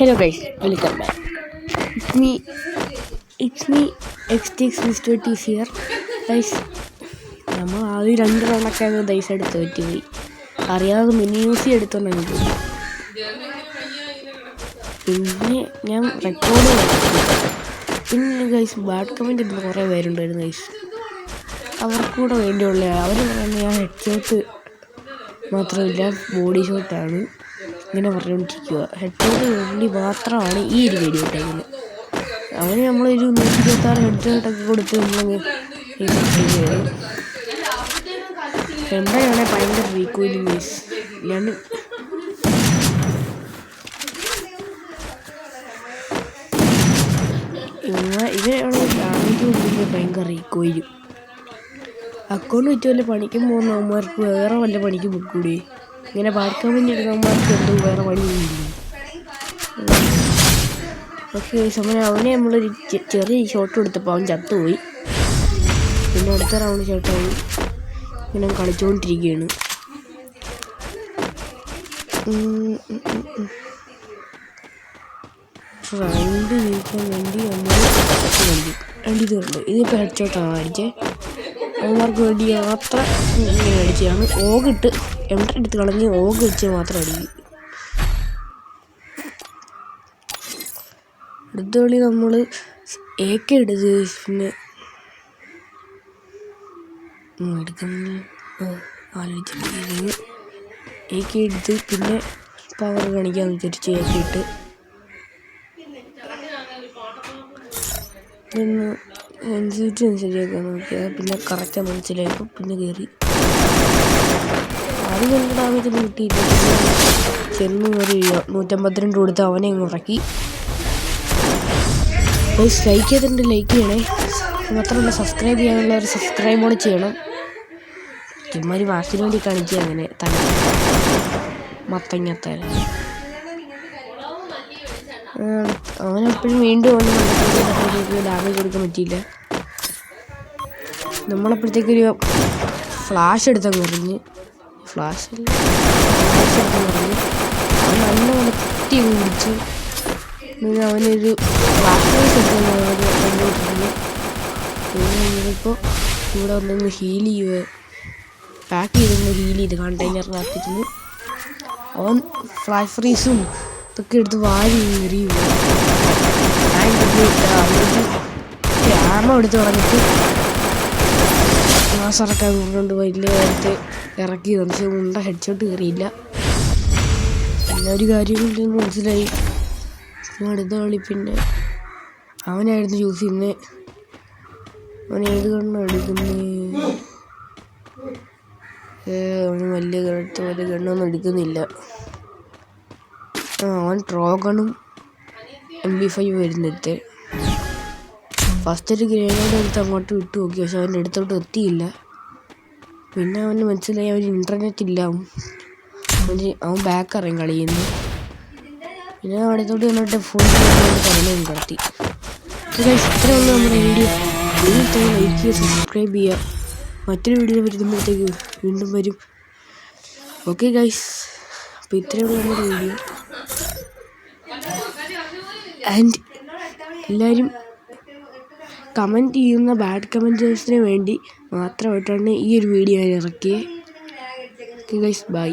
Hello guys, welcome back. It's me XTX Mr. T here. Guys, നമ്മൾ ആദ്യം 2 റൗണ്ടൊക്കെ these എടുത്ത് പറ്റിപ്പോയി. അറിയാതെ മിനി യൂസി എടുത്തോണ്ടാണ് പോയി. പിന്നെ ഞാൻ റെക്കോർഡ് പിന്നെ ഗൈസ് ബാഡ് കമൻറ്റ് ഇടുന്ന കുറേ പേരുണ്ടായിരുന്നു ഗൈസ്. അവർക്കൂടെ വേണ്ടിയുള്ള അവർ പറയുന്നത് ഞാൻ ഹെഡ് ഷോട്ട് മാത്രമല്ല ബോഡി ഷോട്ടാണ് ഇങ്ങനെ പറഞ്ഞുകൊണ്ടിരിക്കുക. ഹെഡ് ഷോട്ട് വേണ്ടി മാത്രമാണ് ഈ ഒരു വീഡിയോ ഇട്ടേക്കുന്നത്. അവന് നമ്മളൊരു 126 ഹെഡ് ഷോട്ടൊക്കെ കൊടുത്ത് നമ്മളങ്ങ് ചെയ്തു. എവിടെയാണെ ഭയങ്കര റീക്കോയിലും മീസ് ഞാൻ ഇവരാണ് ഡാമേജ് കൊടുക്കുന്നത്. ഭയങ്കര റീക്കോയിലും അക്കൗണ്ട് വെച്ച് വല്ല പണിക്കും പോകുന്ന അവന്മാർക്ക് വേറെ വല്ല പണിക്കും പോയിക്കൂടി. ഇങ്ങനെ പാർക്കാൻ വേണ്ടി എടുക്കുന്നവന്മാർക്ക് എന്തോ വേറെ പണിയൊന്നുമില്ല. പക്ഷേ സമയം അവനെ നമ്മളൊരു ചെറിയ ഷോട്ട് കൊടുത്തപ്പോൾ അവൻ ചത്തുപോയി. പിന്നെ അടുത്ത റൗണ്ട് ഷോട്ടായി ഇങ്ങനെ കളിച്ചുകൊണ്ടിരിക്കുകയാണ്. റൗണ്ട് ജയിക്കാൻ വേണ്ടി നമ്മൾ ഇതുണ്ട്. ഇതിപ്പോൾ ഹെഡ് ഷോട്ടാണ് അടിച്ചത്. അവന്മാർക്ക് വേണ്ടി മാത്രം ഇങ്ങനെ അടിച്ചതാണ്. ഓഗിട്ട് എടുത്ത് കളഞ്ഞ് ഓഗ് വെച്ച് മാത്രം അടിക്കും. അടുത്ത കളി നമ്മൾ AK എടുത്ത് പിന്നെ ആലോചിച്ചിട്ട് AK എടുത്ത് പിന്നെ പവർ കാണിക്കാമെന്ന് വിചാരിച്ച് AK ഇട്ട് പിന്നെ അനുസരിച്ചൊക്കെ നോക്കിയാൽ പിന്നെ കറക്റ്റാണ് മനസ്സിലായപ്പോൾ പിന്നെ കയറി. ആദ്യം നല്ല ഡാമേജൊന്നും കിട്ടിയില്ല. ചെന്ന് കയറി 152 കൊടുത്ത് അവനെ അങ്ങ് ഉറക്കി. ലൈക്ക് ചെയ്തിട്ടുണ്ട്, ലൈക്ക് ചെയ്യണേ. മാത്രമല്ല സബ്സ്ക്രൈബ് ചെയ്യാനുള്ളവർ സബ്സ്ക്രൈബ് കൂടെ ചെയ്യണം. ചുമ്മാരി വാക്കിന് വേണ്ടി കാണിക്കുക അങ്ങനെ തന്നെ മത്തങ്ങത്തല അവനെപ്പോഴും വീണ്ടും ഡാമേജ് കൊടുക്കാൻ പറ്റിയില്ല. നമ്മളപ്പോഴത്തേക്കൊരു ഫ്ലാഷ് എടുത്തങ്ങ് എറിഞ്ഞ് ഫ്ലാഷ് എടുത്തെന്ന് പറഞ്ഞ് അവൻ നല്ലപോലെ കുത്തി പിടിച്ച് അവനൊരു ഫ്ലാഷ് കണ്ടുപിടിച്ചിട്ടുണ്ട്. ഇപ്പോൾ ഇവിടെ വന്നൊന്ന് ഹീൽ ചെയ്യുക, പാക്ക് ചെയ്തൊന്ന് ഹീൽ ചെയ്ത് കണ്ടെയ്നറിനകത്തിരുന്ന് അവൻ ഫ്ലാഷ് ഫ്രീസും ഇതൊക്കെ എടുത്ത് വാരി എറിയും. ക്യാമ എടുത്ത് കളഞ്ഞിട്ട് മാസറക്കാൻ കൊണ്ടുകൊണ്ട് വലിയ നേരത്തെ ഇറക്കി പക്ഷേ ഉണ്ട ഹെഡ് ഷോട്ട് കയറിയില്ല. പിന്നെ ഒരു കാര്യം കൊണ്ടെന്ന് മനസ്സിലായി. അടുത്ത കളി പിന്നെ അവനായിരുന്നു ചൂസ് ചെയ്യുന്നത്. അവൻ ഏത് ഗണ്ണാണ് എടുക്കുന്നത്? അവന് വലിയ ഗണ്ണൊന്നും എടുക്കുന്നില്ല. അവൻ ട്രോഗണും MP5 വരുന്നെടുത്ത് ഫസ്റ്റ് ഒരു ഗ്രനേഡ് എടുത്ത് അങ്ങോട്ട് വിട്ടു നോക്കി. പക്ഷെ അവൻ്റെ അടുത്തോട്ട് എത്തിയില്ല. പിന്നെ അവന് മനസ്സിലായി അവന് ഇൻ്റർനെറ്റ് ഇല്ല. അവൻ ബാക്ക് അറിയാൻ കളിയുന്നു. പിന്നെ അടുത്തോട്ട് വന്നിട്ട് ഫുൾ പറഞ്ഞു കടത്തി. ഇത്രയുള്ള നമ്മുടെ വീഡിയോ. ലൈക്ക് ചെയ്യുക, സബ്സ്ക്രൈബ് ചെയ്യുക. മറ്റൊരു വീഡിയോ വരുമ്പോഴത്തേക്ക് വീണ്ടും വരും. ഓക്കെ ഗൈസ്, അപ്പോൾ ഇത്രയുള്ള നമ്മുടെ വീഡിയോ. ആൻഡ് എല്ലാവരും കമൻറ്റ് ചെയ്യുന്ന ബാഡ് കമൻറ്റേഴ്സിന് വേണ്ടി മാത്രമായിട്ടാണ് ഈ ഒരു വീഡിയോ ഞാൻ ഇറക്കിയത്. Okay guys, by.